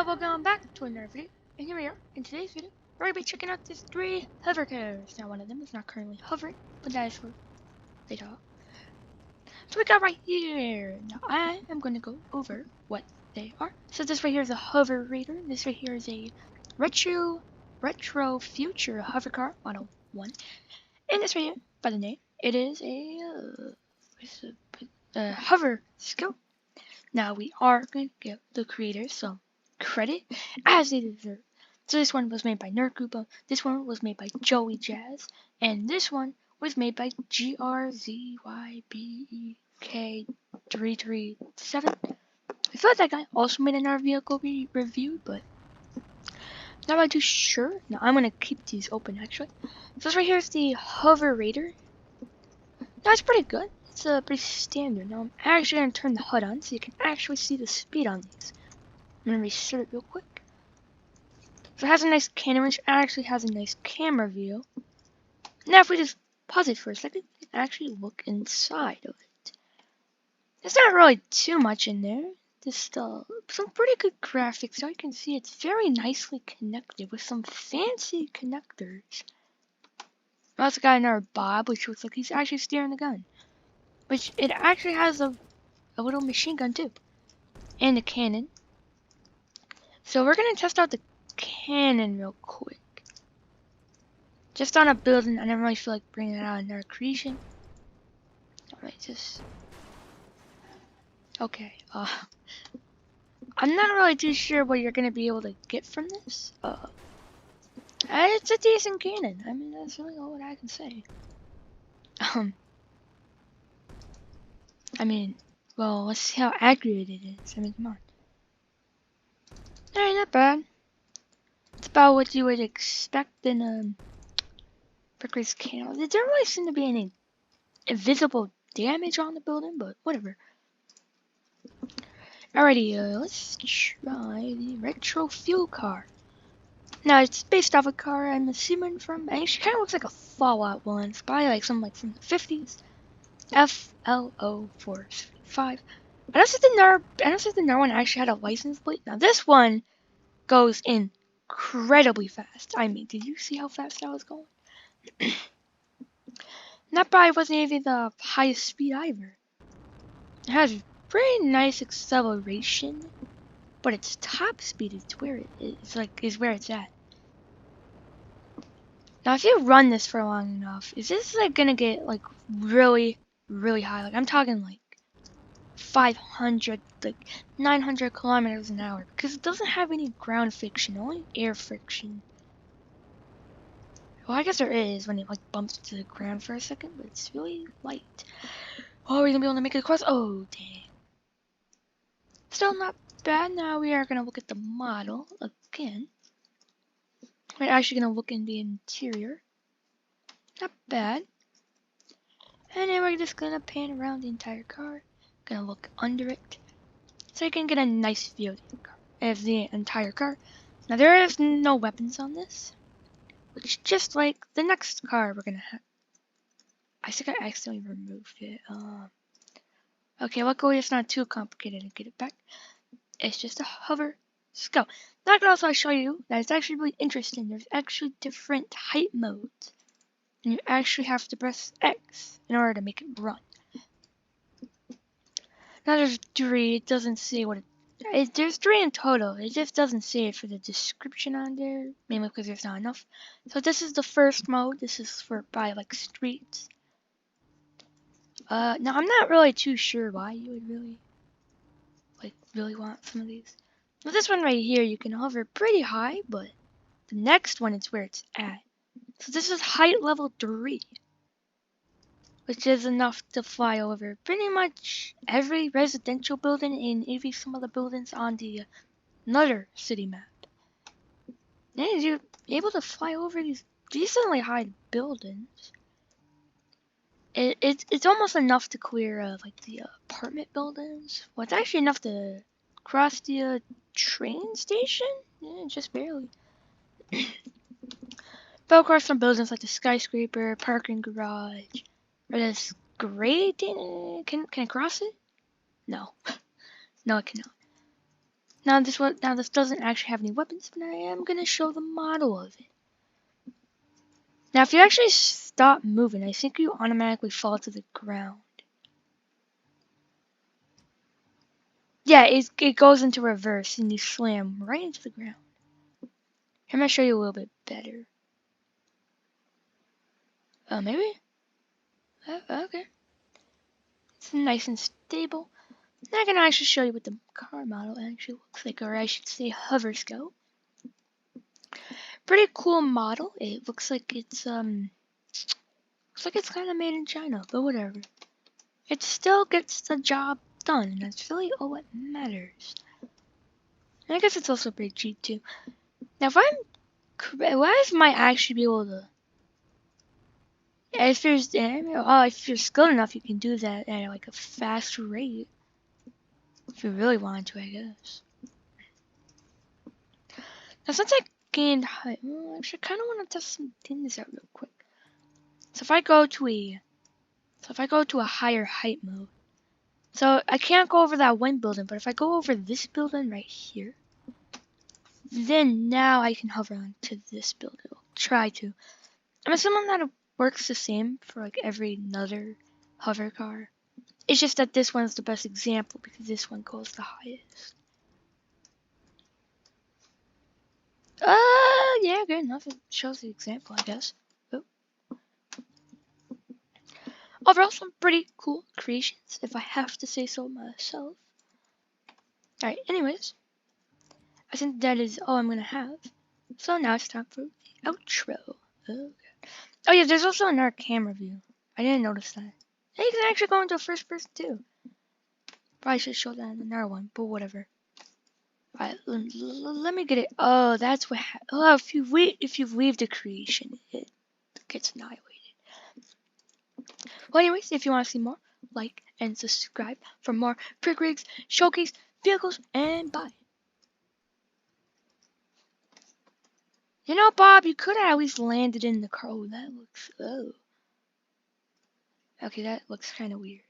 Welcome back to another video, and here we are. In today's video, we're going to be checking out these 3 hover cars. Now, one of them is not currently hovering, but that is for later on. So we got right here. Now, I am going to go over what they are. So this right here is a Hover Raider. This right here is a retro future hover car model 1. And this right here, by the name, it is a Hover Scout. Now, we are going to give the creators some credit as they deserve. So this one was made by Nerdkoopa, this one was made by Joey Jazz, and this one was made by GRZYBEK337. I thought that guy also made another vehicle review, but not really too sure. Now I'm gonna keep these open actually. So this right here is the Hover Raider. Now it's pretty good. It's pretty standard. Now I'm actually gonna turn the HUD on so you can actually see the speed on these. I'm gonna reset it real quick. So it has a nice cannon, which actually has a nice camera view. Now if we just pause it for a second, you can actually look inside of it. There's not really too much in there. Just some pretty good graphics. So you can see it's very nicely connected with some fancy connectors. We also got another Bob, which looks like he's actually steering the gun. Which it actually has a little machine gun too. And a cannon. So we're gonna test out the cannon real quick. Just on a building, I never really feel like bringing it out another creation. Alright, just... Okay, I'm not really too sure what you're gonna be able to get from this. It's a decent cannon. I mean, that's really all I can say. I mean, well, let's see how accurate it is. I mean, come on. Alright, not bad. It's about what you would expect in a Brickley's cannon. There don't really seem to be any invisible damage on the building, but whatever. Alrighty, let's try the retro fuel car. Now, it's based off a car I'm assuming from, actually kind of looks like a Fallout one. It's probably like something like from the 50s. FLO455. I don't think the NAR one actually had a license plate. Now, this one goes incredibly fast. I mean, did you see how fast that was going? That probably wasn't even the highest speed either. It has pretty nice acceleration, but its top speed is where is where it's at. Now, if you run this for long enough, is this like gonna get like really high? Like I'm talking like 500, like 900 kilometers an hour, because it doesn't have any ground friction, only air friction. Well, I guess there is when it like bumps to the ground for a second, but it's really light. Oh, we're gonna be able to make it across. Oh, dang. Still not bad. Now we are gonna look at the model again. We're actually gonna look in the interior. Not bad. And then we're just gonna pan around the entire car. Gonna look under it, so you can get a nice view of the entire car. Now there is no weapons on this, which is just like the next car we're gonna have. I think I accidentally removed it. Okay, luckily it's not too complicated to get it back. It's just a Hover Scout. Now I can also show you that it's actually really interesting. There's actually different height modes, and you actually have to press X in order to make it run. Now there's 3. It doesn't say what there's 3 in total. It just doesn't say it for the description on there, mainly because there's not enough. So this is the first mode. This is for by like streets. Now I'm not really too sure why you would really want some of these. Well, this one right here you can hover pretty high, but the next one is where it's at. So this is height level 3. Which is enough to fly over pretty much every residential building and even some of the buildings on the another city map. And you're able to fly over these decently high buildings. It's almost enough to clear like the apartment buildings. Well, it's actually enough to cross the train station. Yeah, just barely. But of course, some buildings like the skyscraper, parking garage. Or this gray thing, can it cross it? No. No, it cannot. Now this doesn't actually have any weapons, but I am gonna show the model of it. Now if you actually stop moving, I think you automatically fall to the ground. Yeah, it goes into reverse and you slam right into the ground. I'm gonna show you a little bit better. Oh, maybe? Okay. It's nice and stable. Now I can actually show you what the car model actually looks like, or I should say hover scout. Pretty cool model. It looks like it's kind of made in China, but whatever. It still gets the job done, and that's really all that matters. And I guess it's also pretty cheap too. Now, if I'm correct, why might actually be able to? If you're skilled enough, you can do that at like a fast rate. If you really want to, I guess. Now, since I gained height, actually, I kind of want to test some things out real quick. So if I go to a higher height mode, so I can't go over that one building, but if I go over this building right here, then now I can hover onto this building. I'll try to. I'm assuming that it works the same for like every other hover car. It's just that this one's the best example because this one goes the highest. Yeah, good enough. It shows the example, I guess. Oh. Overall, some pretty cool creations, if I have to say so myself. Alright, anyways. I think that is all I'm gonna have. So now it's time for the outro. Okay. Oh yeah, there's also another camera view. I didn't notice that. And you can actually go into a first person too. Probably should show that in another one, but whatever. Alright, let me get it. Oh, that's what. Oh, if you leave the creation, it gets annihilated. Well, anyways, if you want to see more, like and subscribe for more Prig Rigs, Showcase, Vehicles, and bye. You know, Bob, you could have at least landed in the car. Oh, that looks. Oh. Okay, that looks kind of weird.